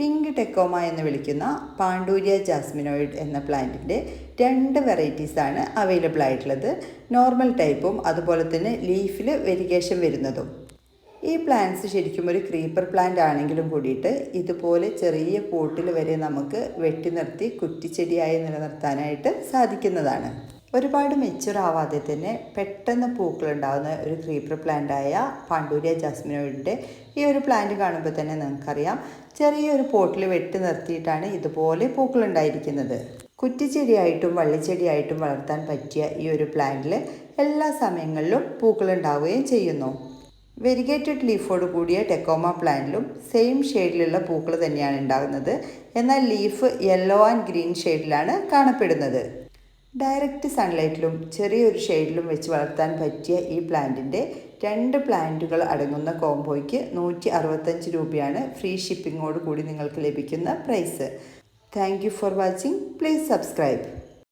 Pink Tecoma എന്ന് വിളിക്കുന്ന പാണ്ടൂരിയ jasminoides എന്ന പ്ലാന്റിൻ്റെ 2 വെറൈറ്റീസാണ് അവൈലബിൾ ആയിട്ടുള്ളത്. നോർമൽ ടൈപ്പും അതുപോലെ തന്നെ ലീഫിൽ വെരിഗേഷൻ വരുന്നതും. ഈ പ്ലാന്റ്സ് ശരിക്കും ഒരു ക്രീപ്പർ പ്ലാന്റ് ആണെങ്കിലും കൂടിയിട്ട് ഇതുപോലെ ചെറിയ പോട്ടിൽ വരെ നമുക്ക് വെട്ടി നിർത്തി കുറ്റിച്ചെടിയായി നിലനിർത്താനായിട്ട് സാധിക്കുന്നതാണ്. ഒരുപാട് മെച്യൂർ ആവാതെ തന്നെ പെട്ടെന്ന് പൂക്കളുണ്ടാകുന്ന ഒരു ക്രീപ്പർ പ്ലാന്റായ പാണ്ടൂരിയ ജാസ്മിനോയിഡിൻ്റെ ഈ ഒരു പ്ലാന്റ് കാണുമ്പോൾ തന്നെ നിങ്ങൾക്കറിയാം ചെറിയൊരു പോട്ടിൽ വെട്ടി നിർത്തിയിട്ടാണ് ഇതുപോലെ പൂക്കളുണ്ടായിരിക്കുന്നത്. കുറ്റിച്ചെടിയായിട്ടും വള്ളിച്ചെടിയായിട്ടും വളർത്താൻ പറ്റിയ ഈ ഒരു പ്ലാന്റിൽ എല്ലാ സമയങ്ങളിലും പൂക്കളുണ്ടാവുകയും ചെയ്യുന്നു. വെരിഗേറ്റഡ് ലീഫോട് കൂടിയ ടെക്കോമ പ്ലാന്റിലും സെയിം ഷെയ്ഡിലുള്ള പൂക്കൾ തന്നെയാണ് ഉണ്ടാകുന്നത്. എന്നാൽ ലീഫ് യെല്ലോ ആൻഡ് ഗ്രീൻ ഷെയ്ഡിലാണ് കാണപ്പെടുന്നത്. ഡയറക്റ്റ് സൺലൈറ്റിലും ചെറിയൊരു ഷെയ്ഡിലും വെച്ച് വളർത്താൻ പറ്റിയ ഈ പ്ലാന്റിൻ്റെ 2 പ്ലാന്റുകൾ അടങ്ങുന്ന കോംബോയ്ക്ക് 165 രൂപയാണ് ഫ്രീ ഷിപ്പിങ്ങോട് കൂടി നിങ്ങൾക്ക് ലഭിക്കുന്ന price. Thank you for watching. Please subscribe.